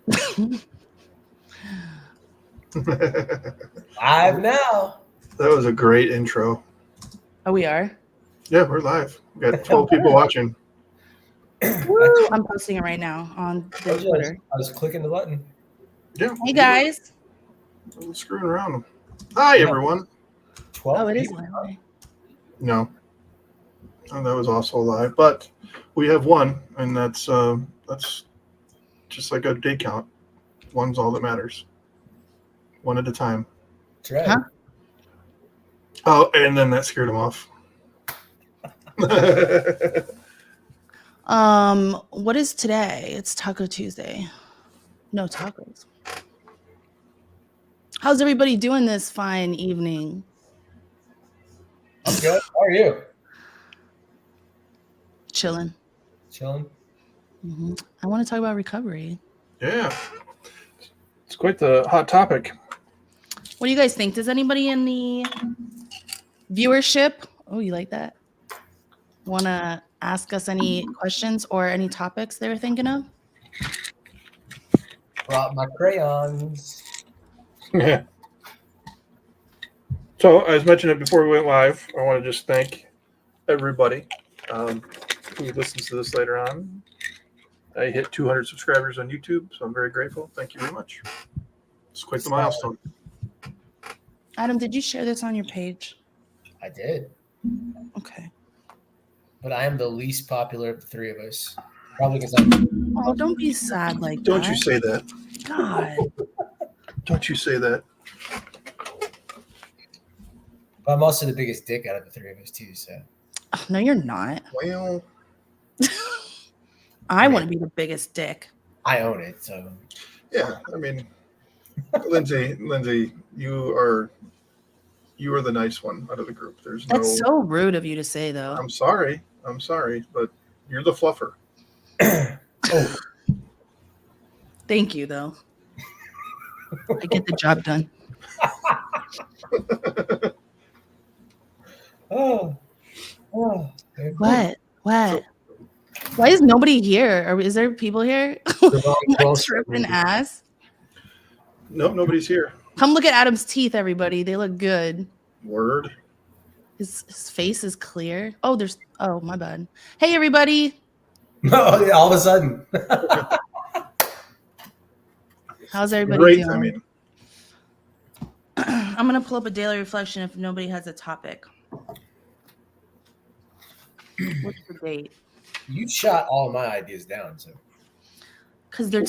Live now. That was a great intro. Oh, we are? Yeah, we're live. We got 12 people watching. Woo! I'm posting it right now on the I Twitter. was clicking the button. Yeah. Hey, guys. I'm screwing around. Hi, everyone. 12 Oh, it is people. live. No. Oh, that was also live. But we have one, and that's just like a day count. One's all that matters. One at a time. That's right. Huh? Oh, and then that scared him off. What is today? It's Taco Tuesday. No tacos. How's everybody doing this fine evening? I'm good. How are you? Chilling. Chilling. Mm-hmm. I want to talk about recovery. Yeah. It's quite the hot topic. What do you guys think? Does anybody in the viewership, oh, you like that, want to ask us any questions or any topics they're thinking of? Brought my crayons. Yeah. So, as mentioned it before we went live, I want to just thank everybody who listens to this later on. I hit 200 subscribers on YouTube, so I'm very grateful. Thank you very much. It's quite the milestone. Adam, did you share this on your page? I did. Okay. But I am the least popular of the three of us. Probably because I'm. Oh, don't be sad like that. Don't you say that. God. Don't you say that. But I'm also the biggest dick out of the three of us, too. So. Oh, no, you're not. Well, I want to be the biggest dick. I own it. So. yeah. I mean, Lindsay, you are the nice one out of the group. There's no. That's so rude of you to say, though. I'm sorry, but you're the fluffer. Oh. Thank you, though. I get the job done. Oh. What? Why is nobody here? Or is there people here? Like tripping ass. Nope, nobody's here. Come look at Adam's teeth, everybody. They look good. Word. His face is clear. Oh, my bad. Hey, everybody. All of a sudden. How's everybody Great, doing? I mean. I'm going to pull up a daily reflection if nobody has a topic. What's the date? You shot all of my ideas down, so. Because they're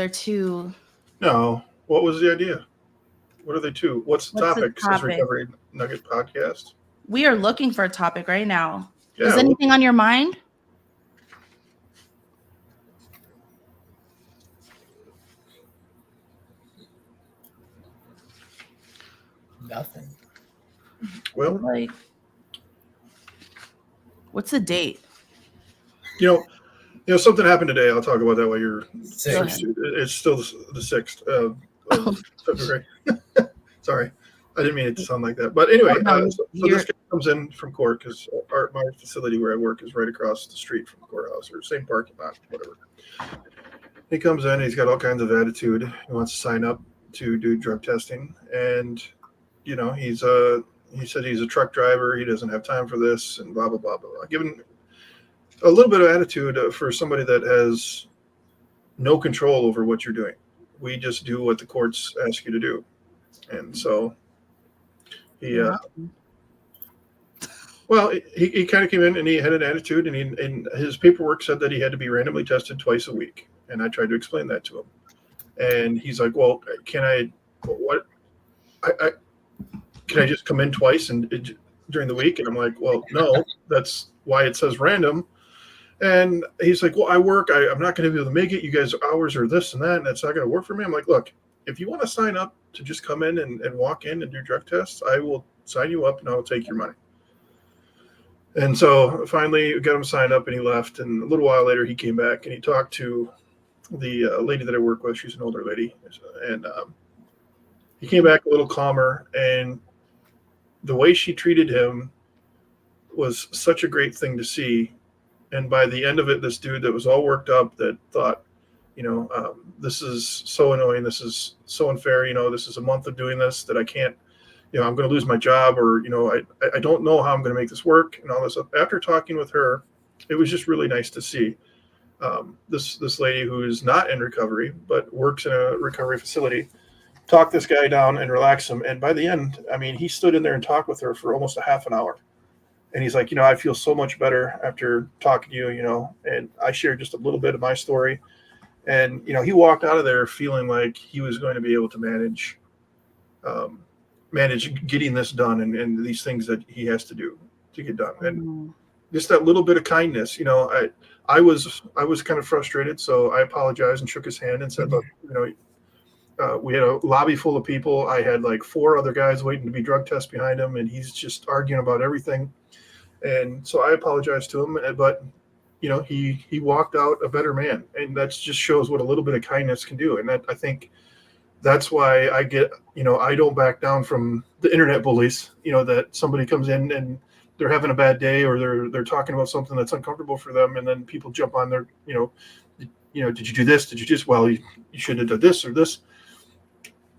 too. No. What was the idea? What are they two? What's the topic? Says Recovery Nugget Podcast. We are looking for a topic right now. Yeah, is anything on your mind? Nothing. Well, like, what's the date? You know, something happened today. I'll talk about that while you're. It's still the 6th of February. Sorry, I didn't mean it to sound like that. But anyway, so this guy comes in from court because my facility where I work is right across the street from the courthouse, or same parking lot, whatever. He comes in. He's got all kinds of attitude. He wants to sign up to do drug testing, and he said he's a truck driver. He doesn't have time for this, and blah blah blah blah blah. Given a little bit of attitude for somebody that has no control over what you're doing. We just do what the courts ask you to do. And so he kind of came in and he had an attitude, and his paperwork said that he had to be randomly tested twice a week. And I tried to explain that to him. And he's like, well, can I just come in twice during the week? And I'm like, well, no, that's why it says random. And he's like, well, I work. I'm not going to be able to make it. You guys' hours are this and that, and that's not going to work for me. I'm like, look, if you want to sign up to just come in and walk in and do drug tests, I will sign you up and I'll take your money. And so finally we got him signed up and he left. And a little while later he came back and he talked to the lady that I work with. She's an older lady. And he came back a little calmer. And the way she treated him was such a great thing to see. And by the end of it, this dude that was all worked up that thought This is so annoying. This is so unfair. This is a month of doing this that I can't, I'm going to lose my job, or, I don't know how I'm going to make this work and all this stuff. After talking with her, it was just really nice to see this lady who is not in recovery, but works in a recovery facility, talk this guy down and relax him. And by the end, I mean, he stood in there and talked with her for almost a half an hour. And he's like, I feel so much better after talking to you, and I shared just a little bit of my story. And, he walked out of there feeling like he was going to be able to manage getting this done and these things that he has to do to get done. And just that little bit of kindness, I was kind of frustrated. So I apologized and shook his hand and said, look, we had a lobby full of people. I had like 4 other guys waiting to be drug tests behind him, and he's just arguing about everything. And so I apologized to him, but he walked out a better man, and that just shows what a little bit of kindness can do. And that, I think that's why I get, I don't back down from the internet bullies, that somebody comes in and they're having a bad day, or they're talking about something that's uncomfortable for them, and then people jump on their, did you do this? Did you just, well, you should have done this or this.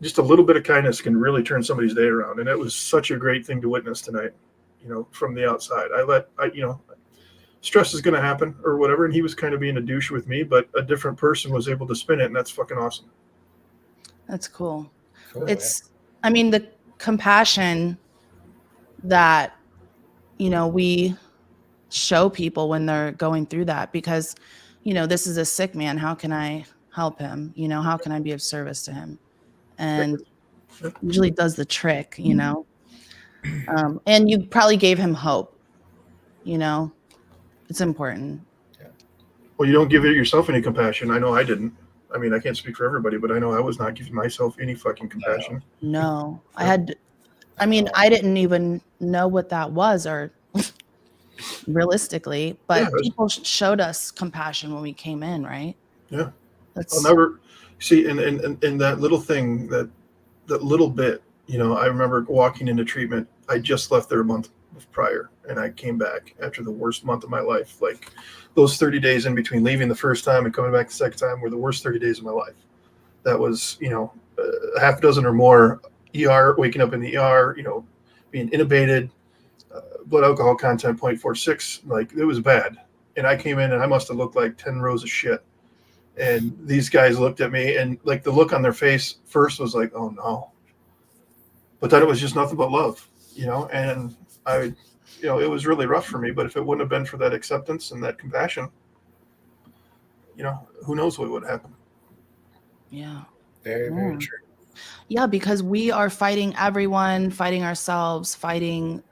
Just a little bit of kindness can really turn somebody's day around. And it was such a great thing to witness tonight, from the outside. Stress is going to happen or whatever. And he was kind of being a douche with me, but a different person was able to spin it. And that's fucking awesome. That's cool. I mean, the compassion that, we show people when they're going through that, because, this is a sick man. How can I help him? How can I be of service to him? And usually does the trick, and you probably gave him hope, it's important. Well, you don't give yourself any compassion. I know I didn't. I mean, I can't speak for everybody, but I know I was not giving myself any fucking compassion. No, I didn't even know what that was, or realistically, but people showed us compassion when we came in, right? Yeah. I'll never see in that little thing, that little bit, I remember walking into treatment. I just left there a month prior, and I came back after the worst month of my life. Like, those 30 days in between leaving the first time and coming back the second time were the worst 30 days of my life. That was, a half dozen or more ER, waking up in the ER, being intubated, blood alcohol content 0.46. Like, it was bad. And I came in and I must have looked like 10 rows of shit. And these guys looked at me, and like the look on their face first was like, oh no. But then it was just nothing but love, and I, it was really rough for me. But if it wouldn't have been for that acceptance and that compassion, who knows what would happen. Yeah. Very, very true. Yeah, because we are fighting everyone, fighting ourselves, fighting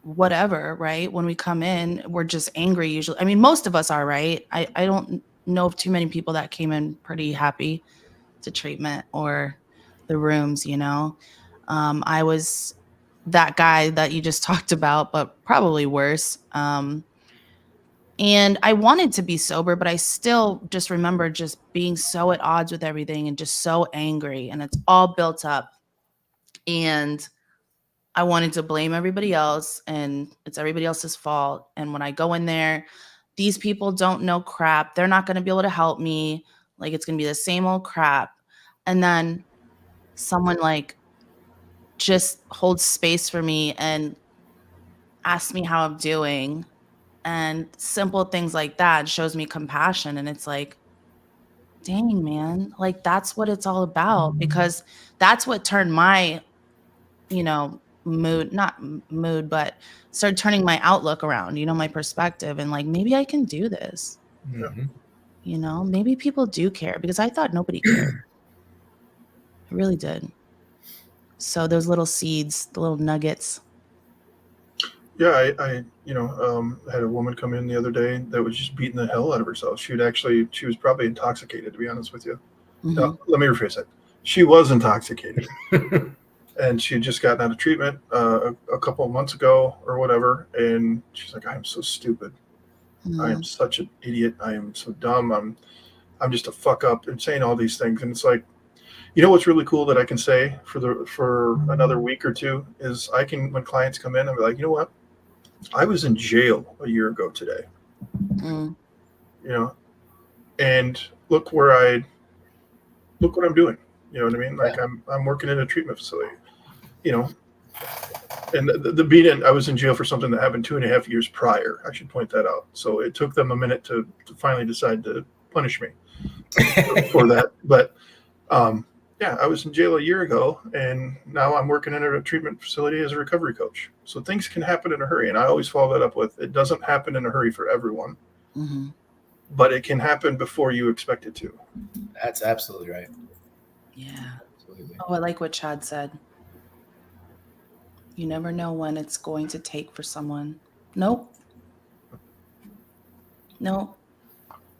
whatever, right? When we come in, we're just angry usually. I mean, most of us are, right? I don't know of too many people that came in pretty happy to treatment or the rooms, I was that guy that you just talked about, but probably worse. And I wanted to be sober, but I still just remember just being so at odds with everything and just so angry, and it's all built up. And I wanted to blame everybody else, and it's everybody else's fault. And when I go in there, these people don't know crap. They're not going to be able to help me. Like, it's going to be the same old crap. And then someone like just holds space for me and asks me how I'm doing, and simple things like that shows me compassion. And it's like, dang, man, like, that's what it's all about, because that's what turned my, not mood, but started turning my outlook around, my perspective, and like, maybe I can do this. Mm-hmm. Maybe people do care, because I thought nobody cared. I really did. So those little seeds, the little nuggets. Yeah, I had a woman come in the other day that was just beating the hell out of herself. She was probably intoxicated, to be honest with you. Mm-hmm. No, let me rephrase that. She was intoxicated. And she had just gotten out of treatment a couple of months ago or whatever. And she's like, I'm so stupid. Mm-hmm. I am such an idiot. I am so dumb. I'm just a fuck up, and saying all these things. And it's like, what's really cool that I can say for another week or two is I can, when clients come in, I'm like, you know what? I was in jail a year ago today. Mm. and look what I'm doing. You know what I mean? Like I'm working in a treatment facility. You know, and the beat in, I was in jail for something that happened 2.5 years prior. I should point that out. So it took them a minute to finally decide to punish me for that. But yeah, I was in jail a year ago, and now I'm working in a treatment facility as a recovery coach. So things can happen in a hurry, and I always follow that up with, it doesn't happen in a hurry for everyone, but it can happen before you expect it to. That's absolutely right. Yeah. Absolutely. Oh, I like what Chad said. You never know when it's going to take for someone. Nope.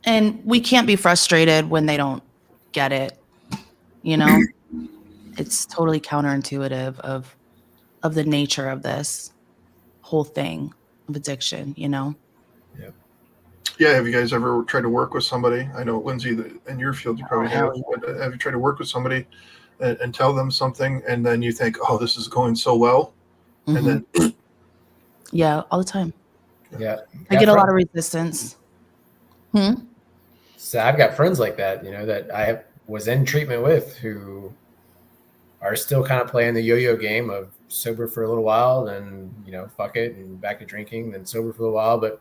And we can't be frustrated when they don't get it. You know, it's totally counterintuitive of the nature of this whole thing of addiction, you know? Yeah. Yeah. Have you guys ever tried to work with somebody? I know, Lindsay, in your field, you probably have. But have you tried to work with somebody and tell them something, and then you think, oh, this is going so well? And then. Yeah, all the time. Yeah. I get a lot of resistance. So I've got friends like that, you know, that I was in treatment with who are still kind of playing the yo-yo game of sober for a little while, then, you know, fuck it and back to drinking, then sober for a little while. But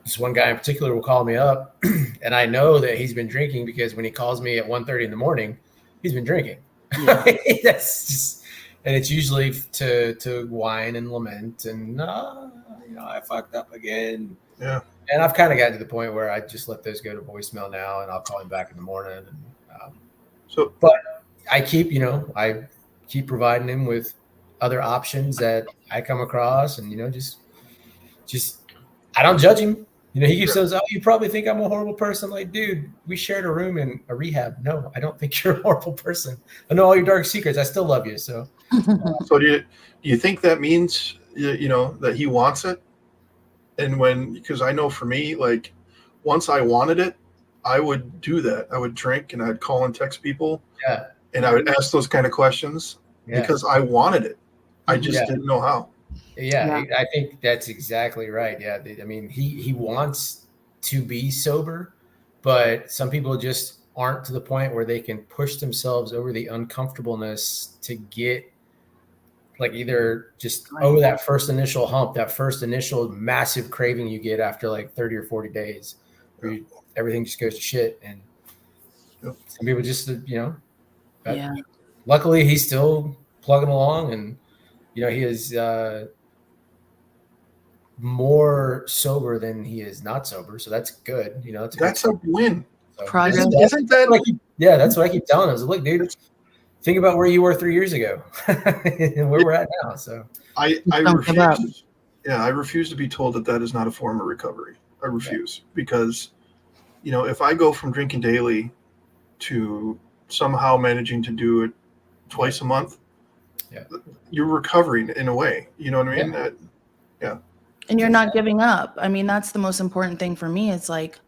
this one guy in particular will call me up and I know that he's been drinking because when he calls me at 1:30 in the morning, he's been drinking. Yeah. That's just, and it's usually to whine and lament and, you know, I fucked up again. Yeah. And I've kind of gotten to the point where I just let those go to voicemail now, and I'll call him back in the morning. And, but I keep providing him with other options that I come across, and, you know, just I don't judge him. You know, he keeps saying, "Oh, you probably think I'm a horrible person." Like, dude, we shared a room in a rehab. No, I don't think you're a horrible person. I know all your dark secrets. I still love you. So, so do you think that means, you know, that he wants it? And because I know for me, like, once I wanted it, I would do that. I would drink and I'd call and text people. Yeah. And I would ask those kind of questions because I wanted it. I just didn't know how. Yeah, I think that's exactly right. Yeah. I mean, he wants to be sober, but some people just aren't to the point where they can push themselves over the uncomfortableness to get, like, either just that first initial hump, that first initial massive craving you get after like 30 or 40 days, where everything just goes to shit. And some people just, you know, luckily he's still plugging along, and, you know, he is more sober than he is not sober. So that's good. You know, that's a win. So progress. Isn't that? That's what I keep telling him. I was like, look, dude, think about where you were 3 years ago and where we're at now. So I refuse. Yeah, I refuse to be told that is not a form of recovery. I refuse because, you know, if I go from drinking daily to somehow managing to do it twice a month, you're recovering in a way. You know what I mean? Yeah. And you're not giving up. I mean, that's the most important thing for me. It's like,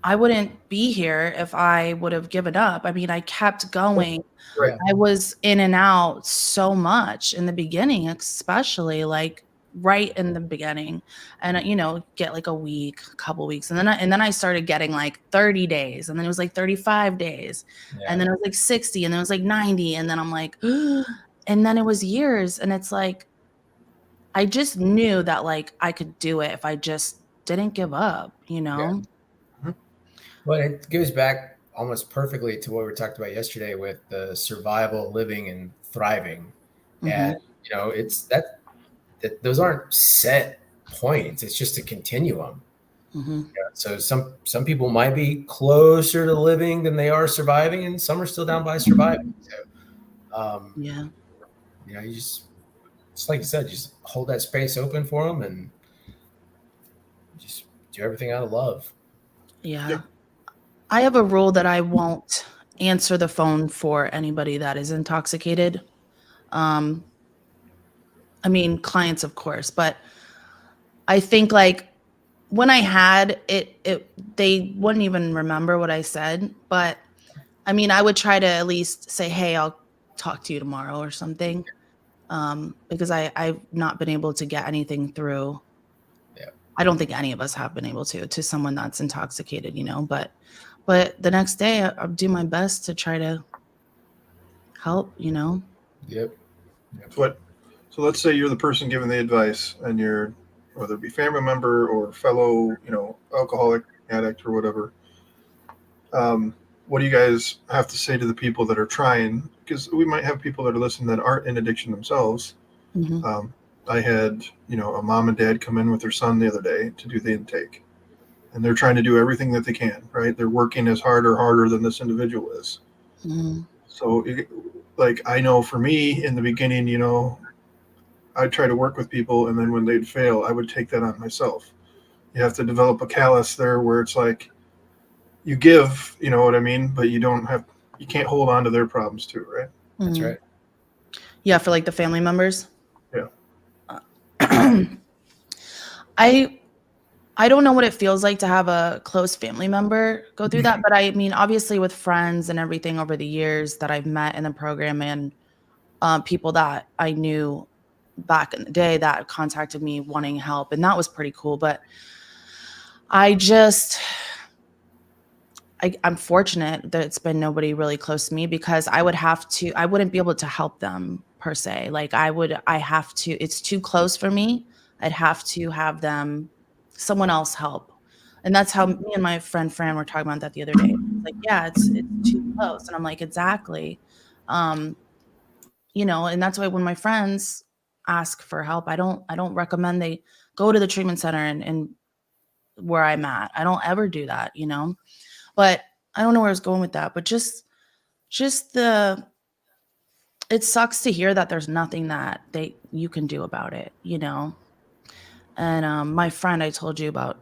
I wouldn't be here if I would have given up. I mean, I kept going. Right. I was in and out so much in the beginning, especially like right in the beginning, and, you know, get like a week, a couple weeks. And then I started getting like 30 days, and then it was like 35 days, and then it was like 60, and then it was like 90. And then I'm like, and then it was years. And it's like, I just knew that like I could do it if I just didn't give up, you know? Yeah. Well, it goes back almost perfectly to what we talked about yesterday with the survival, living, and thriving. And, you know, it's that those aren't set points. It's just a continuum. Yeah, so some people might be closer to living than they are surviving, and some are still down by surviving. So, you know, you just like you said, just hold that space open for them and just do everything out of love. Yeah. I have a rule that I won't answer the phone for anybody that is intoxicated. I mean, clients, of course, but I think like when I had it, they wouldn't even remember what I said. But I mean, I would try to at least say, hey, I'll talk to you tomorrow or something. Because I've not been able to get anything through. I don't think any of us have been able to someone that's intoxicated, you know, but the next day I'll do my best to try to help, you know. Yep. So let's say you're the person giving the advice, and you're, whether it be family member or fellow, alcoholic, addict, or whatever. What do you guys have to say to the people that are trying? Because we might have people that are listening that aren't in addiction themselves. Mm-hmm. I had, a mom and dad come in with their son the other day to do the intake, and they're trying to do everything that they can, right? They're working as hard or harder than this individual is. Mm-hmm. So, I know for me in the beginning, I'd try to work with people, and then when they'd fail, I would take that on myself. You have to develop a callus there where it's like you give, you know what I mean, but you can't hold on to their problems too, right? That's Mm-hmm. right. Yeah, for like the family members. Yeah. I don't know what it feels like to have a close family member go through that, but I mean, obviously with friends and everything over the years that I've met in the program, and people that I knew back in the day that contacted me wanting help, and that was pretty cool. But I'm fortunate that it's been nobody really close to me, because I wouldn't be able to help them per se. Like it's too close for me. I'd have to have someone else help. And that's how me and my friend Fran were talking about that the other day. It's like, yeah, it's too close. And I'm like, exactly. And that's why when my friends ask for help, I don't recommend they go to the treatment center and where I'm at. I don't ever do that, But I don't know where I was going with that, but just it sucks to hear that there's nothing that you can do about it, And my friend, I told you about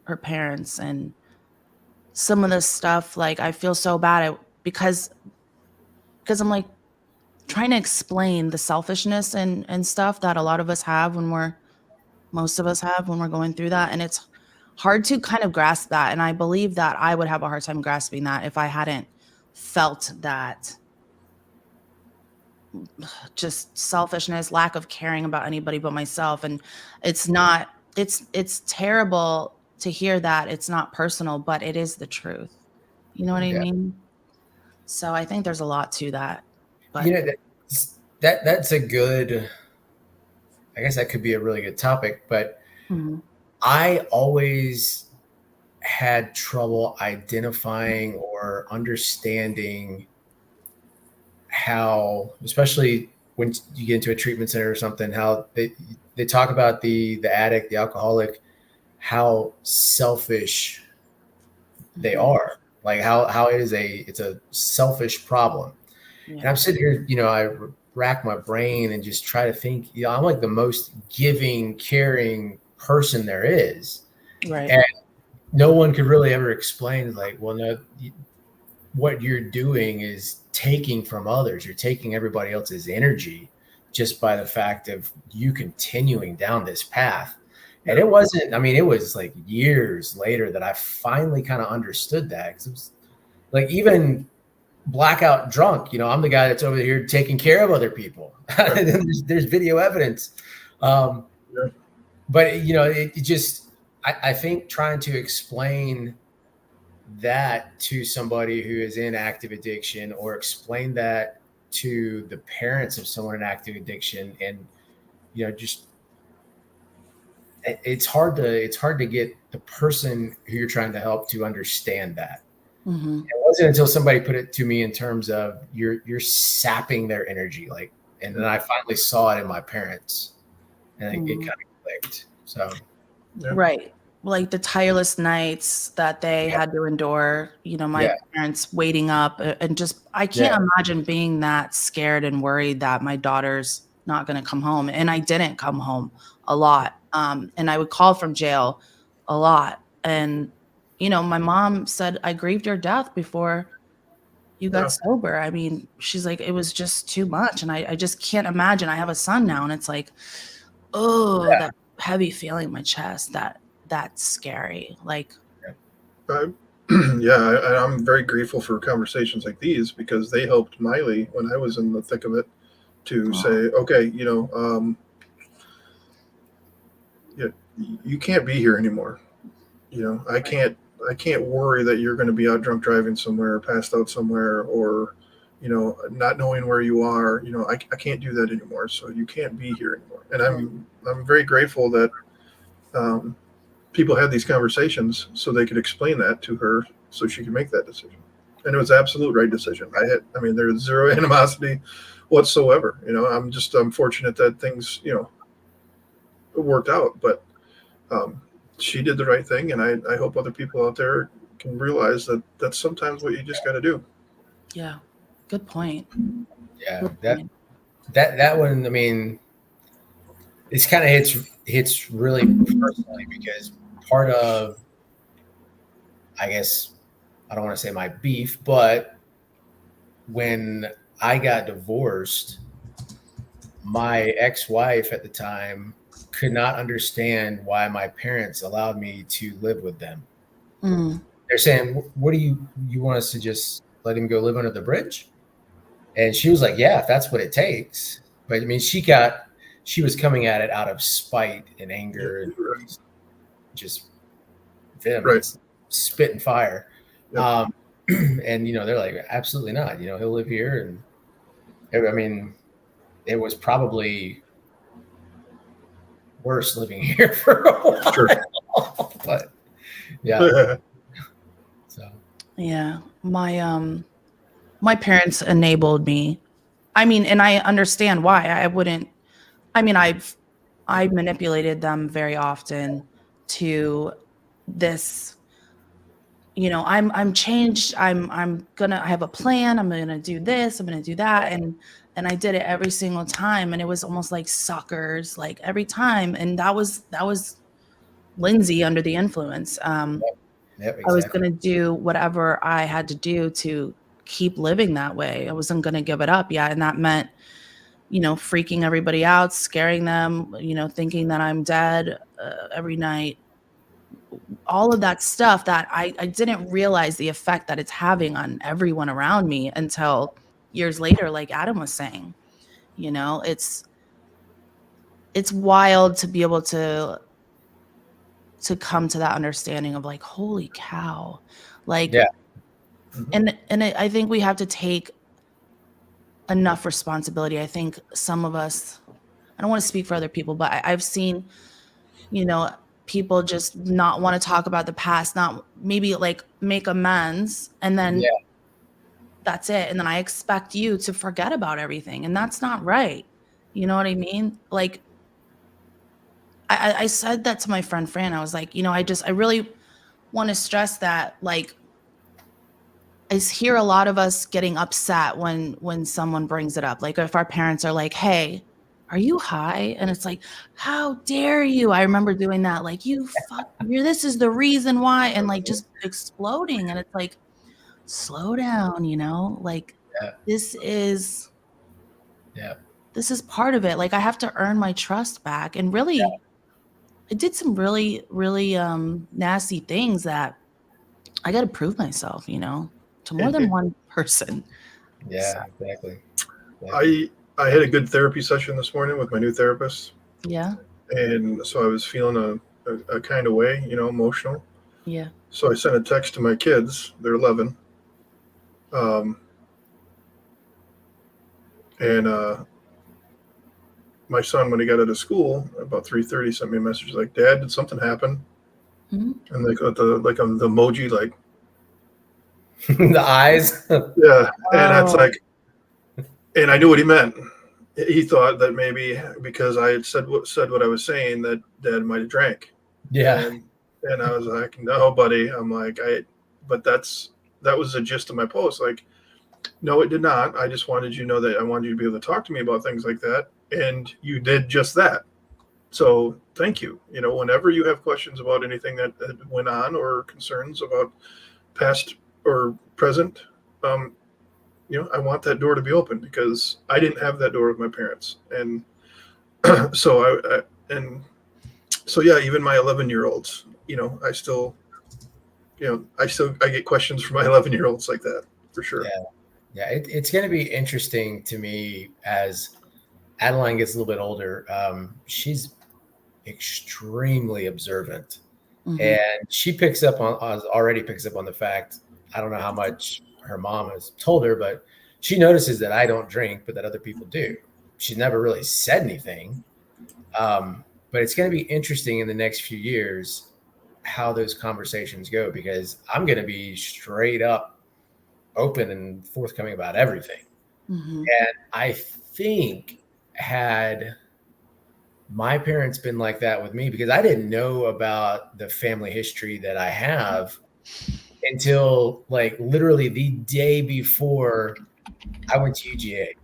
her parents and some of this stuff. Like, I feel so bad because I'm like trying to explain the selfishness and stuff that a lot of us have most of us have when we're going through that, and it's hard to kind of grasp that. And I believe that I would have a hard time grasping that if I hadn't felt that just selfishness, lack of caring about anybody but myself. And it's terrible to hear that it's not personal, but it is the truth. You know what I Yeah. mean? So I think there's a lot to that. But That's a good, I guess that could be a really good topic, but mm-hmm. I always had trouble identifying or understanding how, especially when you get into a treatment center or something, how they talk about the addict, the alcoholic, how selfish they Mm-hmm. are, like how it's a selfish problem. Yeah. And I'm sitting here, I rack my brain and just try to think, I'm like the most giving, caring person there is. Right. And no one could really ever explain, like, well, no, what you're doing is taking from others. You're taking everybody else's energy just by the fact of you continuing down this path. And it was like years later that I finally kind of understood that. 'Cause it was like, even blackout drunk, I'm the guy that's over here taking care of other people. there's video evidence. But it just, I think trying to explain that to somebody who is in active addiction, or explain that to the parents of someone in active addiction, and just it's hard to get the person who you're trying to help to understand that. Mm-hmm. It wasn't until somebody put it to me in terms of you're sapping their energy, like, and then I finally saw it in my parents, and it kind of clicked. So right. Like the tireless nights that they had to endure, my parents waiting up, and just, I can't imagine being that scared and worried that my daughter's not going to come home. And I didn't come home a lot. And I would call from jail a lot. And, my mom said, I grieved your death before you got sober. I mean, she's like, it was just too much. And I just can't imagine. I have a son now, and it's like, that heavy feeling in my chest, that's scary. Like, I'm very grateful for conversations like these, because they helped Miley when I was in the thick of it to say, okay, you can't be here anymore. I can't worry that you're going to be out drunk driving somewhere, passed out somewhere, or not knowing where you are. I can't do that anymore. So you can't be here anymore. And I'm very grateful that people had these conversations so they could explain that to her so she could make that decision. And it was the absolute right decision. There's zero animosity whatsoever. I'm fortunate that things worked out, but she did the right thing, and I hope other people out there can realize that that's sometimes what you just got to do. Yeah, good point. Yeah, Good that point. that one. I mean, it's kind of hits really personally because part of, I guess, I don't want to say my beef, but when I got divorced, my ex-wife at the time could not understand why my parents allowed me to live with them. They're saying, what do you want us to just let him go live under the bridge? And she was like, yeah, if that's what it takes. But I mean, she was coming at it out of spite and anger and just venom, spit and fire. Yep. And they're like, absolutely not. He'll live here. And I mean, it was probably worse living here for a while. Sure. But yeah. So yeah, my parents enabled me. I mean, and I understand why. I manipulated them very often to this, I'm changed. I have a plan. I'm going to do this. I'm going to do that. And I did it every single time. And it was almost like suckers, like every time. And that was Lindsay under the influence. Yep, exactly. I was going to do whatever I had to do to keep living that way. I wasn't going to give it up. Yeah. And that meant, freaking everybody out, scaring them, thinking that I'm dead every night. All of that stuff that I didn't realize the effect that it's having on everyone around me until years later, like Adam was saying. It's wild to be able to come to that understanding of like, holy cow. Like, yeah. And I think we have to take enough responsibility. I think some of us, I don't want to speak for other people, but I've seen, people just not want to talk about the past, not maybe like make amends, and then that's it. And then I expect you to forget about everything. And that's not right. You know what I mean? Like, I said that to my friend Fran. I was like, I really want to stress that, like, I hear a lot of us getting upset when someone brings it up. Like if our parents are like, hey, are you high? And it's like, how dare you? I remember doing that. Like, this is the reason why. And like just exploding. And it's like, slow down, like this is part of it. Like I have to earn my trust back. And really, I did some really, really nasty things that I got to prove myself, to more than one person. Yeah, so. Exactly. I had a good therapy session this morning with my new therapist. Yeah. And so I was feeling a kind of way, emotional. Yeah. So I sent a text to my kids. They're 11. And my son, when he got out of school, about 3:30, sent me a message like, "Dad, did something happen?" Mm-hmm. And they got the emoji, like the eyes. Yeah, and that's like, and I knew what he meant. He thought that maybe because I had said what I was saying, that Dad might have drank. Yeah. And I was like, no, buddy. I'm like, but that was the gist of my post. Like, no, it did not. I just wanted you to know that I wanted you to be able to talk to me about things like that. And you did just that. So thank you. Whenever you have questions about anything that went on or concerns about past or present, I want that door to be open because I didn't have that door with my parents. And so even my 11-year-olds, I still get questions from my 11-year-olds like that for sure. Yeah. It's going to be interesting to me as Adeline gets a little bit older. She's extremely observant. And she already picks up on the fact, I don't know how much her mom has told her, but she notices that I don't drink, but that other people do. She's never really said anything. But it's going to be interesting in the next few years how those conversations go, because I'm going to be straight up open and forthcoming about everything. And I think had my parents been like that with me, because I didn't know about the family history that I have until like literally the day before I went to UGA.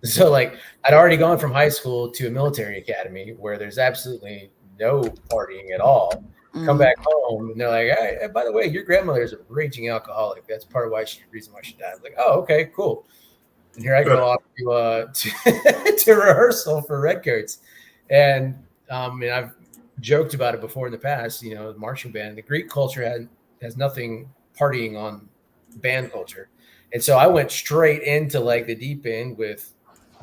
So like I'd already gone from high school to a military academy where there's absolutely no partying at all. Come back home and they're like, hey, by the way, your grandmother is a raging alcoholic. That's part of reason why she died. I was like, oh, okay, cool. And here I go off to rehearsal for Red Coats. And I've joked about it before in the past, the marching band, the Greek culture has nothing partying on band culture. And so I went straight into like the deep end with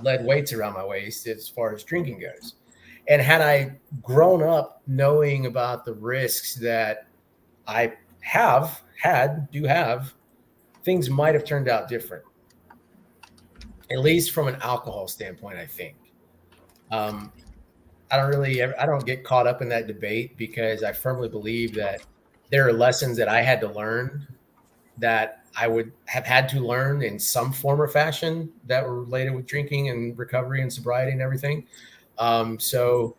lead weights around my waist as far as drinking goes. And had I grown up knowing about the risks that I do have, things might have turned out different. At least from an alcohol standpoint, I think. I don't get caught up in that debate because I firmly believe that there are lessons that I had to learn that I would have had to learn in some form or fashion that were related with drinking and recovery and sobriety and everything. So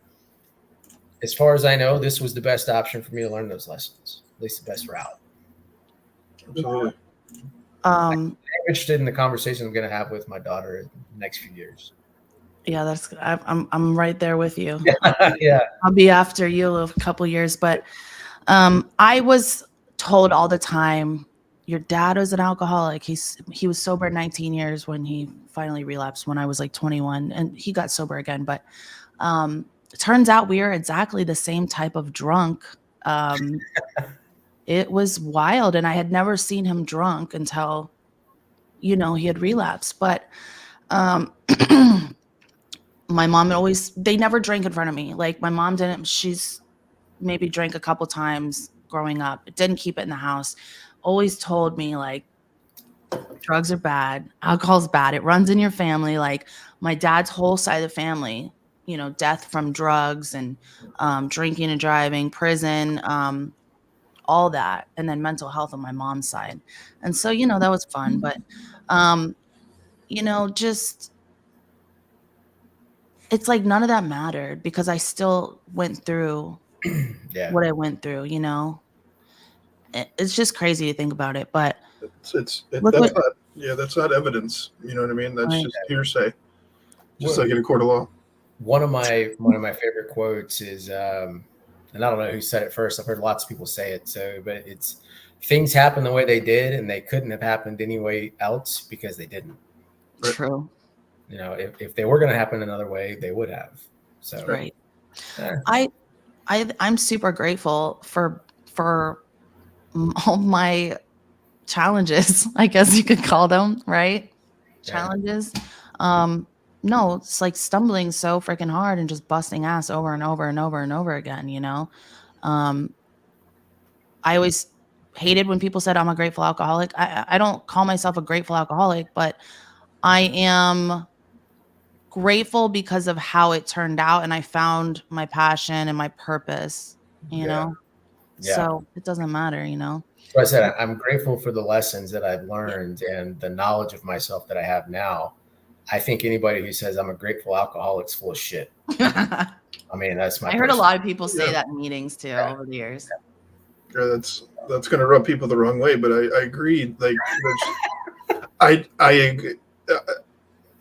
as far as I know, this was the best option for me to learn those lessons, at least the best route. Absolutely. I'm interested in the conversation I'm going to have with my daughter in the next few years. Yeah, I'm right there with you. Yeah. I'll be after you a couple years, but I was told all the time, your dad was an alcoholic. He was sober 19 years when he finally relapsed when I was like 21, and he got sober again. But it turns out we are exactly the same type of drunk. It was wild, and I had never seen him drunk until, he had relapsed. But my mom they never drank in front of me. Like my mom didn't, she's maybe drank a couple times growing up. It didn't keep it in the house. Always told me like drugs are bad, alcohol's bad. It runs in your family. Like my dad's whole side of the family, death from drugs and drinking and driving, prison, all that. And then mental health on my mom's side. And so, that was fun. But, just, it's like none of that mattered because I still went through what I went through, It's just crazy to think about it, but that's not evidence. You know what I mean? That's just hearsay, just like in a court of law. One of my favorite quotes is, and I don't know who said it first. I've heard lots of people say it. But it's things happen the way they did, and they couldn't have happened any way else because they didn't. True. If they were going to happen another way, they would have. So right. I'm super grateful for all my challenges, I guess you could call them, right? Yeah. Challenges. No, it's like stumbling so freaking hard and just busting ass over and over and over and over again, I always hated when people said I'm a grateful alcoholic. I don't call myself a grateful alcoholic, but I am grateful because of how it turned out, and I found my passion and my purpose, know? Yeah. So it doesn't matter, So I said, I'm grateful for the lessons that I've learned and the knowledge of myself that I have now. I think anybody who says I'm a grateful alcoholic is full of shit. I mean, that's my. I heard a lot of people say that in meetings too over the years. Yeah, that's going to rub people the wrong way, but I agree. Like,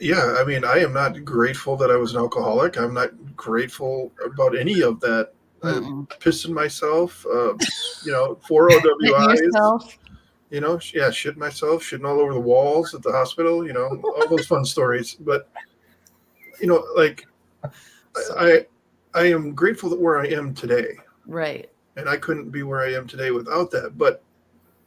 yeah, I mean, I am not grateful that I was an alcoholic. I'm not grateful about any of that. I pissed in myself, 4 OWIs, shit myself, shitting all over the walls at the hospital, all those fun stories. But, I am grateful that where I am today. Right. And I couldn't be where I am today without that. But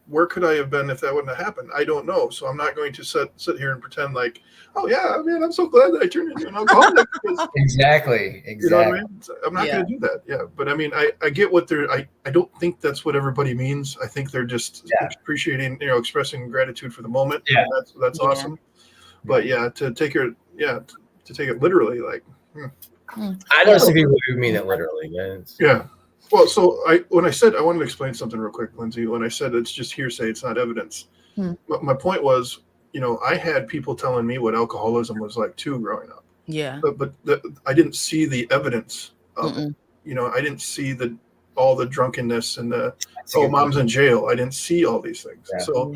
where could I have been if that wouldn't have happened? I don't know. So I'm not going to sit here and pretend like, oh yeah, man, I'm so glad that I turned into an alcoholic. Exactly. You know what I mean? I'm not going to do that. Yeah. But I mean, I get what I don't think that's what everybody means. I think they're just appreciating, expressing gratitude for the moment. Yeah. That's awesome. But yeah, to take it literally, like, I know some people who mean it literally, man. Yeah. Well, so when I said I wanted to explain something real quick, Lindsay, when I said it's just hearsay, it's not evidence. My point was, I had people telling me what alcoholism was like too growing up. Yeah. But I didn't see the evidence of it. I didn't see all the drunkenness and mom's in jail. I didn't see all these things. Yeah. So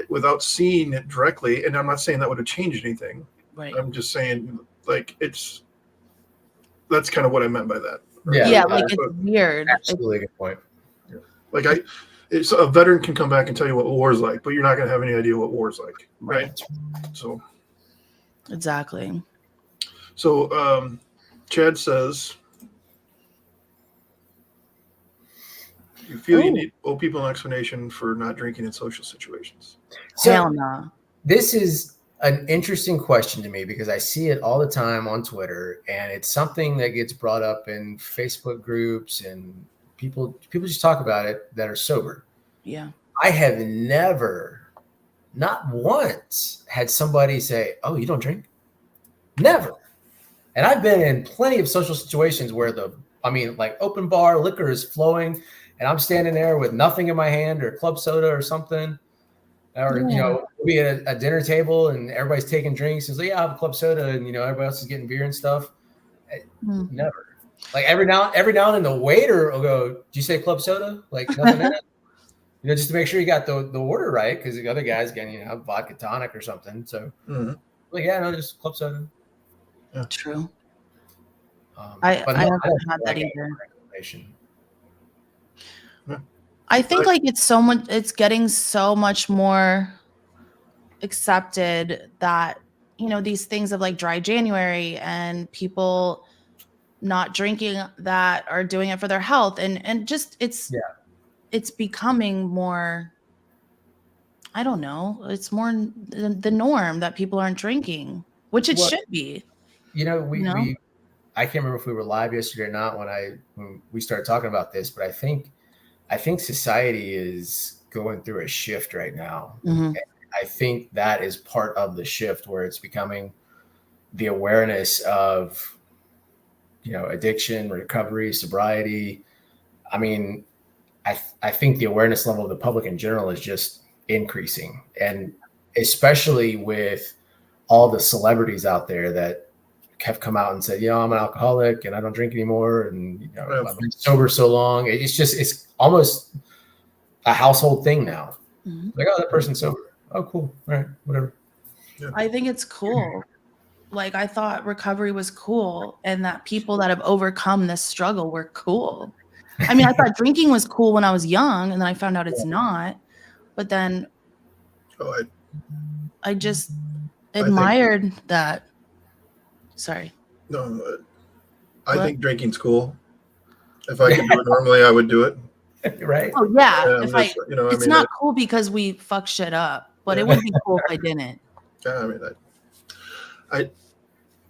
without seeing it directly, and I'm not saying that would have changed anything. Right. I'm just saying, like, that's kind of what I meant by that. Right? Yeah, like it's weird. Absolutely good point. Yeah. Like a veteran can come back and tell you what war is like, but you're not going to have any idea what war is like, right? So. Exactly. So Chad says, you feel you owe people an explanation for not drinking in social situations. Hell no. This is an interesting question to me because I see it all the time on Twitter, and it's something that gets brought up in Facebook groups, and people just talk about it that are sober. Yeah. I have never, not once, had somebody say, "Oh, you don't drink?" Never. And I've been in plenty of social situations where like open bar, liquor is flowing, and I'm standing there with nothing in my hand or club soda or something. Or, we'll be at a dinner table and everybody's taking drinks. It's like, yeah, I have a club soda, and, everybody else is getting beer and stuff. Never. Like every now and then the waiter will go, "Do you say club soda?" Like nothing in it. Just to make sure you got the order right, because the other guy's getting, vodka tonic or something. So, like, yeah, no, just club soda. Yeah. True. I haven't had that either. I think it's getting so much more accepted that, these things of like dry January and people not drinking that are doing it for their health. And just, it's becoming more, I don't know, it's more the norm that people aren't drinking, which it should be. I can't remember if we were live yesterday or not when we started talking about this, but I think society is going through a shift right now. And I think that is part of the shift where it's becoming the awareness of, addiction, recovery, sobriety. I mean, I think the awareness level of the public in general is just increasing, and especially with all the celebrities out there that have come out and said, I'm an alcoholic and I don't drink anymore, and I've been sober so long. It's almost a household thing now. Like, oh, that person's sober. Oh, cool. All right, whatever. Yeah. I think it's cool. Like, I thought recovery was cool, and that people that have overcome this struggle were cool. I mean, I thought drinking was cool when I was young, and then I found out it's not. But then I just admired that. Sorry. No, I think drinking's cool. If I could do it normally, I would do it. Right. Oh yeah. It's not cool because we fuck shit up, but it would be cool if I didn't. Yeah, I mean,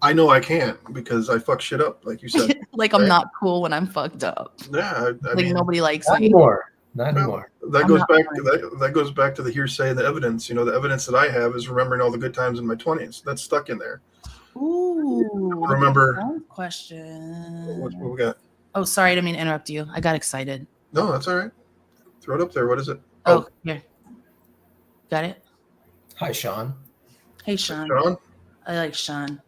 I know I can't because I fuck shit up, like you said. Like, I'm not cool when I'm fucked up. Yeah, I mean, nobody likes me anymore. Not anymore. That goes back to the hearsay and the evidence. The evidence that I have is remembering all the good times in my 20s. That's stuck in there. Ooh. Remember? Question. What we got? Oh, sorry, I didn't mean to interrupt you. I got excited. No, that's all right. Throw it up there. What is it? Oh, here. Got it? Hi, Sean. Hey, Sean. Sean? I like Sean.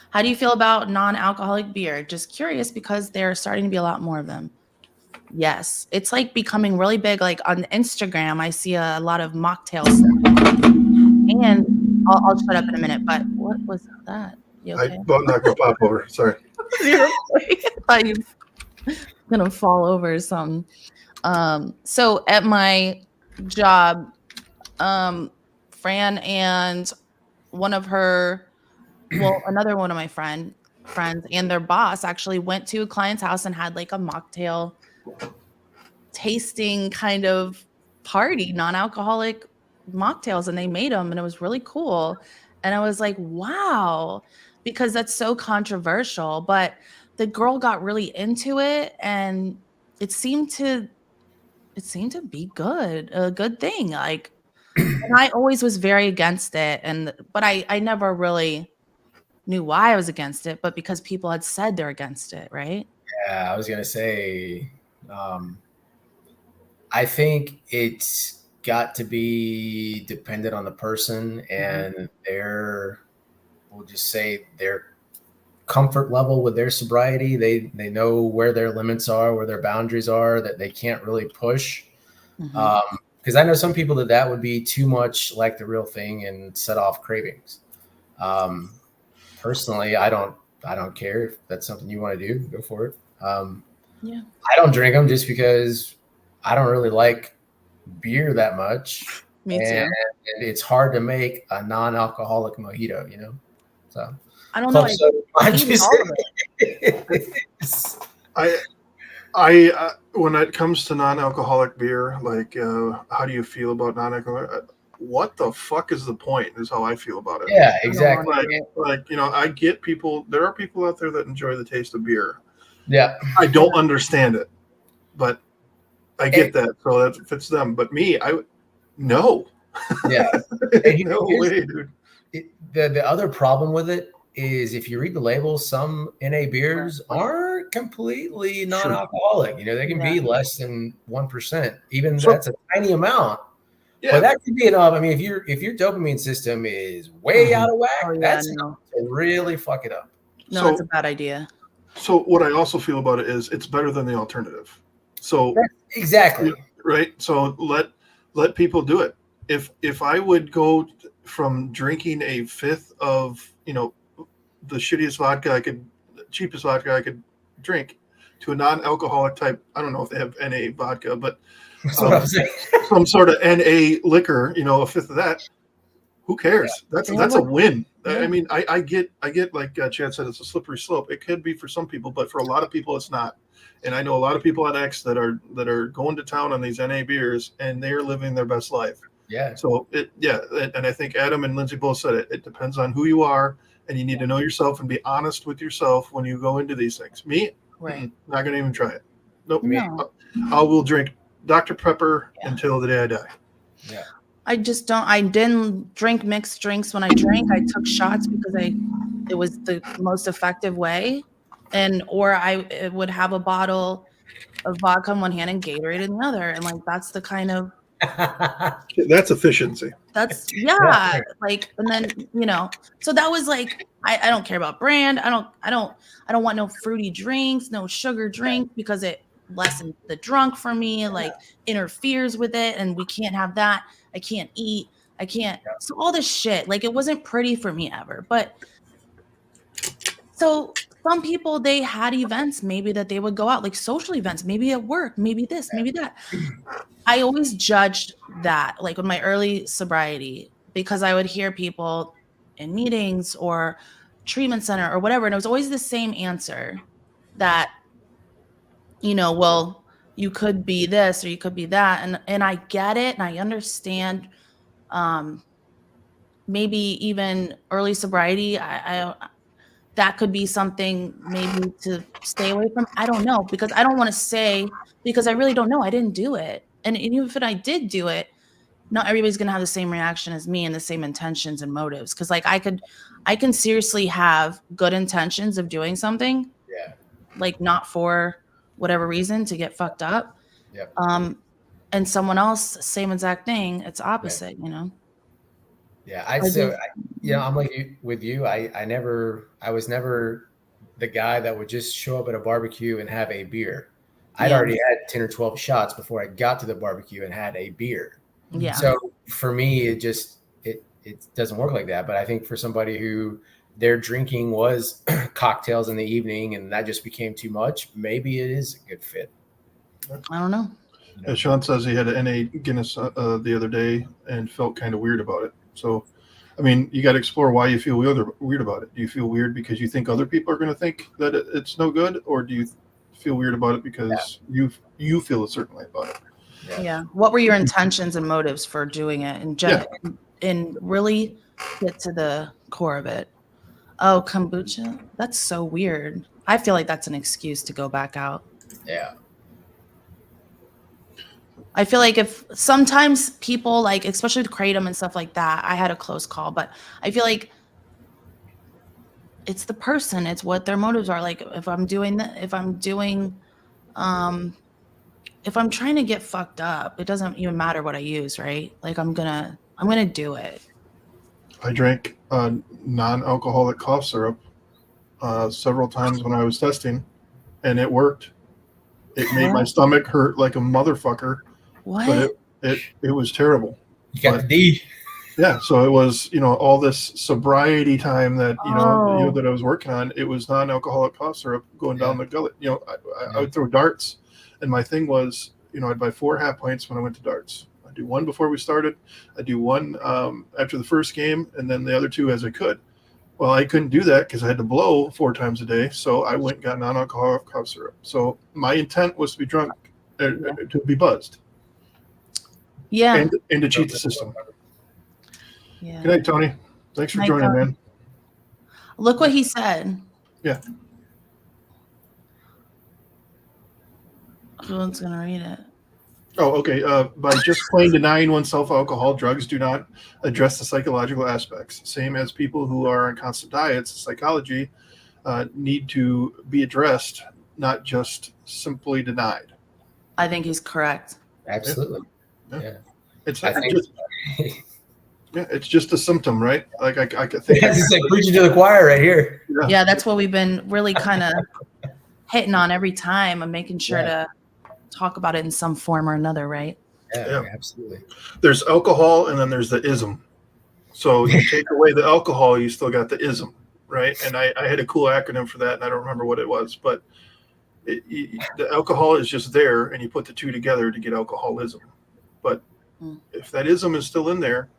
How do you feel about non-alcoholic beer? Just curious because there are starting to be a lot more of them. Yes. It's like becoming really big. Like on Instagram, I see a lot of mocktails. And I'll shut up in a minute, but what was that? You okay? I'm not going to pop over. Sorry. I thought you were going to fall over or something. So at my job, Fran and another one of my friends and their boss actually went to a client's house and had like a mocktail tasting kind of party, non-alcoholic mocktails, and they made them, and it was really cool. And I was like, wow, because that's so controversial. But the girl got really into it, and it seemed to be good, a good thing. Like, and I always was very against it, but I never really knew why I was against it, but because people had said they're against it, right? Yeah, I was gonna say, I think it's got to be dependent on the person and their, we'll just say their comfort level with their sobriety. They know where their limits are, where their boundaries are, that they can't really push. Because I know some people that would be too much like the real thing and set off cravings. Personally, I don't care if that's something you want to do. Go for it. Yeah. I don't drink them just because I don't really like beer that much. Me too. And it's hard to make a non-alcoholic mojito, you know. So I don't know. I when it comes to non-alcoholic beer, like how do you feel about non-alcoholic? What the fuck is the point? Is how I feel about it. Yeah, exactly. Like you know, I get people. There are people out there that enjoy the taste of beer. Yeah, I don't understand it, but I get that. So that fits them. But me, no. Yeah, no way, dude. The other problem with it is if you read the label, some NA beers are completely non-alcoholic. You know, they can be less than 1%. Even that's a tiny amount. Yeah. But that could be enough. I mean, if your dopamine system is way out of whack, that's enough to really fuck it up. No, it's a bad idea. So what I also feel about it is it's better than the alternative. So exactly. Right. So let people do it. If I would go from drinking a fifth of, you know, the shittiest vodka cheapest vodka I could drink to a non-alcoholic type, I don't know if they have NA vodka, but some sort of NA liquor, you know, a fifth of that, who cares? That's a win. Yeah. I mean, I get like Chad said, it's a slippery slope. It could be for some people, but for a lot of people, it's not. And I know a lot of people at X that are going to town on these NA beers, and they're living their best life. Yeah. So and I think Adam and Lindsay both said it. It depends on who you are, and you need to know yourself and be honest with yourself when you go into these things. Me, not going to even try it. Nope. No. I will drink Dr. Pepper until the day I die. Yeah. I didn't drink mixed drinks when I drank. I took shots because it was the most effective way. Or I would have a bottle of vodka in one hand and Gatorade in the other. And like, that's the kind of. That's efficiency. That's like, and then, you know, so that was like, I don't care about brand. I don't want no fruity drinks, no sugar drink because it lessens the drunk for me, like interferes with it. And we can't have that. I can't eat. I can't. So all this shit, like it wasn't pretty for me ever. But so some people, they had events maybe that they would go out, like social events, maybe at work, maybe this, maybe that. I always judged that, like with my early sobriety, because I would hear people in meetings or treatment center or whatever. And it was always the same answer that, you know, well, you could be this or you could be that. And I get it. And I understand maybe even early sobriety, I that could be something maybe to stay away from. I don't know, because I don't want to say, because I really don't know. I didn't do it. And even if I did do it, not everybody's going to have the same reaction as me and the same intentions and motives. Cause like I can seriously have good intentions of doing something. Yeah. Like not for whatever reason to get fucked up. Yep. And someone else, same exact thing. It's opposite, you know? Yeah. I'm like with you. I was never the guy that would just show up at a barbecue and have a beer. I'd already had 10 or 12 shots before I got to the barbecue and had a beer. Yeah. So for me, it doesn't work like that. But I think for somebody who their drinking was cocktails in the evening and that just became too much, maybe it is a good fit. I don't know. Yeah, Sean says he had an NA Guinness the other day and felt kind of weird about it. So, I mean, you got to explore why you feel weird about it. Do you feel weird because you think other people are going to think that it's no good, or do you feel weird about it because you feel a certain way about it? Yeah. What were your intentions and motives for doing it? And really get to the core of it. Oh, kombucha? That's so weird. I feel like that's an excuse to go back out. Yeah. I feel like if sometimes people like, especially with Kratom and stuff like that, I had a close call, but I feel like it's the person, it's what their motives are. Like if I'm doing if I'm trying to get fucked up, it doesn't even matter what I use, right? Like I'm gonna do it. I drank non-alcoholic cough syrup several times when I was testing, and it worked. It made my stomach hurt like a motherfucker. What? But it was terrible. You got the D. Yeah, so it was, all this sobriety time that that I was working on. It was non-alcoholic cough syrup going down the gullet. I would throw darts, and my thing was, I'd buy 4 half pints when I went to darts. I'd do one before we started. I'd do one after the first game, and then the other 2 as I could. Well, I couldn't do that because I had to blow 4 times a day, so I went and got non-alcoholic cough syrup. So my intent was to be drunk, to be buzzed. Yeah. And to cheat the system. Yeah. Good night, Tony. Thanks for joining, man. Look what he said. Yeah. Who's going to read it? Oh, okay. By just plain denying oneself alcohol, drugs do not address the psychological aspects. Same as people who are on constant diets, psychology need to be addressed, not just simply denied. I think he's correct. Absolutely. Yeah. It's just a symptom, right? Like I think it's like preaching to the choir right here. Yeah, that's what we've been really kind of hitting on every time and making sure to talk about it in some form or another, right? Yeah, absolutely. There's alcohol and then there's the ism. So you take away the alcohol, you still got the ism, right? And I had a cool acronym for that, and I don't remember what it was, but the alcohol is just there, and you put the 2 together to get alcoholism. But if that ism is still in there,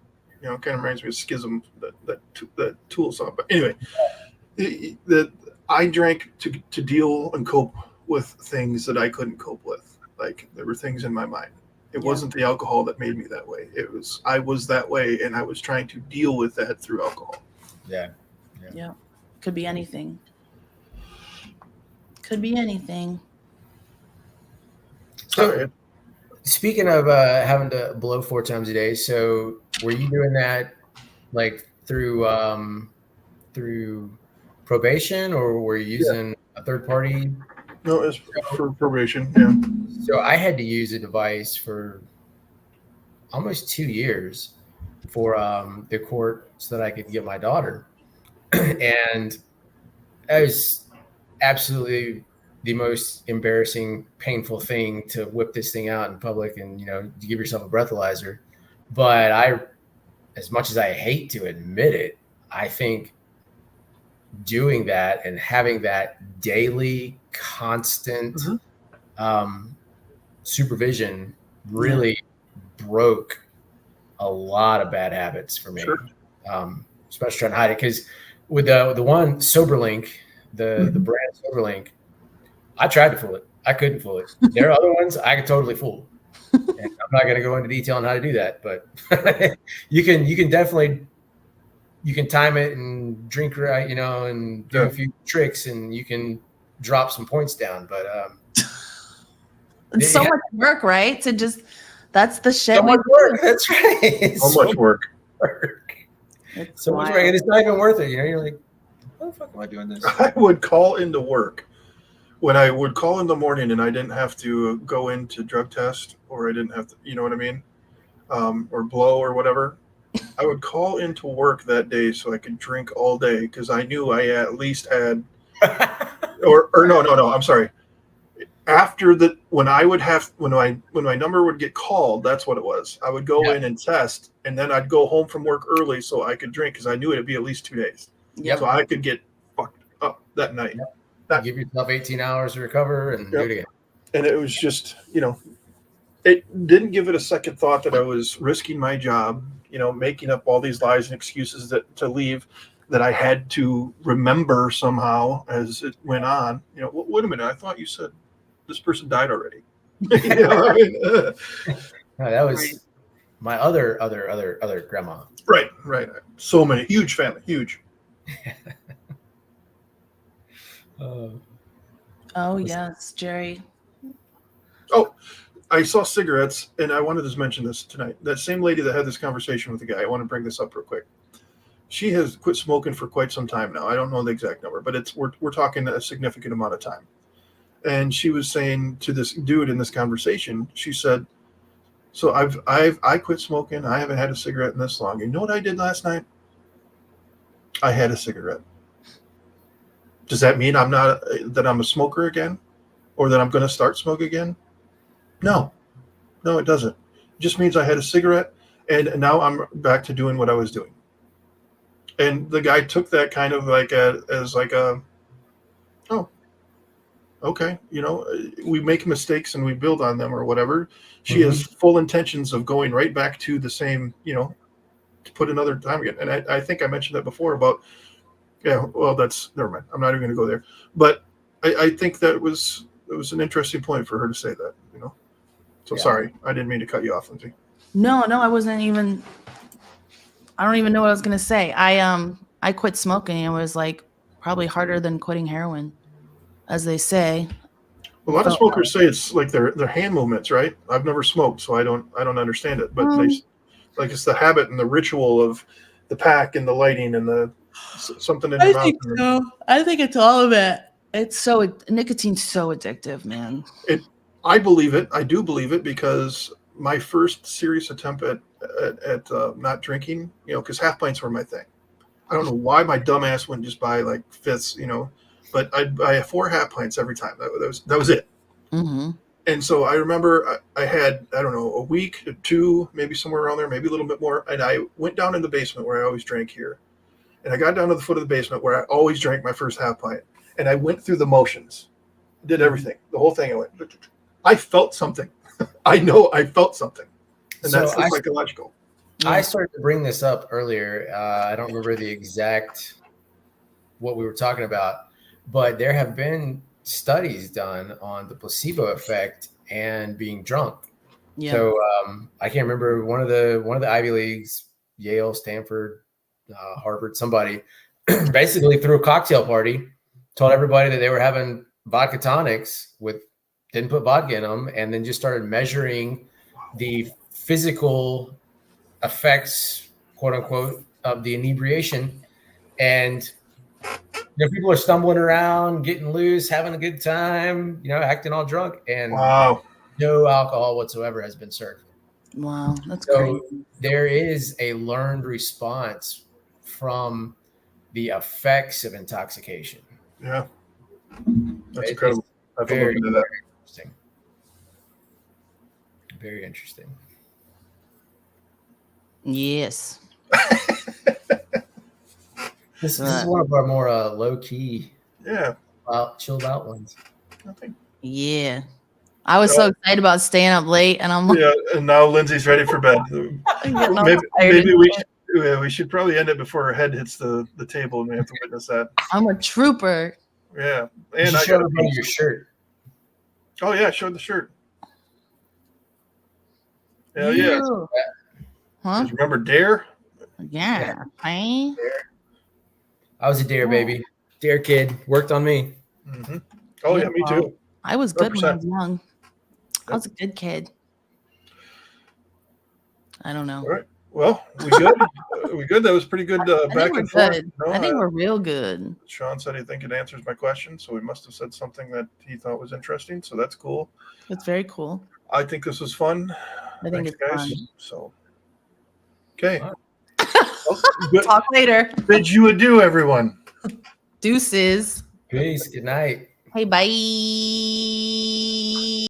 it kind of reminds me of schism, that Tool song. But anyway, I drank to deal and cope with things that I couldn't cope with. Like there were things in my mind. It wasn't the alcohol that made me that way. I was that way, and I was trying to deal with that through alcohol. Yeah. Could be anything. Could be anything. So, speaking of having to blow 4 times a day, so were you doing that like through probation, or were you using a third party? No, it's for probation. Yeah. So I had to use a device for almost 2 years for the court so that I could get my daughter, and that was absolutely the most embarrassing, painful thing to whip this thing out in public and, to give yourself a breathalyzer. But as much as I hate to admit it, I think doing that and having that daily, constant supervision really broke a lot of bad habits for me. Sure. Especially trying to hide it, because with the one SoberLink, the brand SoberLink, I tried to fool it. I couldn't fool it. There are other ones I could totally fool. And I'm not going to go into detail on how to do that, but you can definitely, you can time it and drink right, and do a few tricks, and you can drop some points down. But it's so much work, right? That's the shit. So much work. That's right. So much work. So much work, and it's not even worth it. You're like, how the fuck am I doing this? I would call into work. When I would call in the morning and I didn't have to go into drug test, or I didn't have to, you know what I mean? Or blow or whatever, I would call into work that day so I could drink all day, because I knew I at least had, or no, I'm sorry. After when my number would get called, that's what it was. I would go in and test, and then I'd go home from work early so I could drink, because I knew it'd be at least 2 days. Yep. So I could get fucked up that night. Yep. Give yourself 18 hours to recover and do it again. And it was just, it didn't give it a second thought that I was risking my job, making up all these lies and excuses to leave that I had to remember somehow as it went on. Wait a minute, I thought you said this person died already. No, that was my other grandma. Right. So many, huge family, huge. Oh yes, Jerry. Oh, I saw cigarettes, and I wanted to mention this tonight. That same lady that had this conversation with the guy, I want to bring this up real quick. She has quit smoking for quite some time now. I don't know the exact number, but we're talking a significant amount of time. And she was saying to this dude in this conversation, she said, "So I quit smoking. I haven't had a cigarette in this long. You know what I did last night? I had a cigarette. Does that mean I'm a smoker again, or that I'm going to start smoking again? No, it doesn't. It just means I had a cigarette, and now I'm back to doing what I was doing." And the guy took that kind of like as like a, oh, okay, we make mistakes and we build on them or whatever. She has full intentions of going right back to the same, to put another time again. And I think I mentioned that before about, well, that's, never mind. I'm not even going to go there. But I think it was an interesting point for her to say that, So sorry, I didn't mean to cut you off, Lindsay. No, I wasn't even. I don't even know what I was gonna say. I quit smoking. It was like probably harder than quitting heroin, as they say. A lot of smokers say it's like their hand movements, right? I've never smoked, so I don't understand it. But like it's the habit and the ritual of the pack and the lighting and the something in your mouth. I think it's all of it. It's nicotine's so addictive, man. I believe it. I do believe it because my first serious attempt at not drinking, because half pints were my thing. I don't know why my dumb ass wouldn't just buy like fifths, but I'd buy 4 half pints every time. That was it. Mm-hmm. And so I remember I had, I don't know, a week, 2, maybe somewhere around there, maybe a little bit more. And I went down in the basement where I always drank here. And I got down to the foot of the basement where I always drank my first half pint. And I went through the motions, did everything, the whole thing. I felt something. I know I felt something. And so that's the psychological. I started to bring this up earlier. I don't remember the exact what we were talking about, but there have been studies done on the placebo effect and being drunk. Yeah. So I can't remember one of the Ivy Leagues, Yale, Stanford, Harvard, somebody basically threw a cocktail party, told everybody that they were having vodka tonics didn't put vodka in them, and then just started measuring the physical effects, quote unquote, of the inebriation. And people are stumbling around, getting loose, having a good time, acting all drunk, and no alcohol whatsoever has been served. Wow, that's crazy. There is a learned response from the effects of intoxication. Yeah, that's incredible. I have to look into that. Interesting. Very interesting. Yes. This is one of our more low-key, chilled out ones. Yeah. I was so excited about staying up late, and I'm like, and now Lindsay's ready for bed. Maybe we should probably end it before her head hits the table, and we have to witness that. I'm a trooper. Yeah, and I got your shirt. Oh yeah, show the shirt. Hell yeah. Huh? Remember Dare? Yeah. I was a Dare baby. Dare kid. Worked on me. Mm-hmm. Oh yeah, me too. I was good 100%. When I was young. I was a good kid. I don't know. All right. Well, we good? We good? That was pretty good back and forth. I think we're real good. Sean said he think it answers my question, so we must have said something that he thought was interesting. So that's cool. It's very cool. I think this was fun. I think it's guys. fun. So, okay. Talk later. Bid you adieu, everyone. Deuces. Peace. Good night. Hey, bye.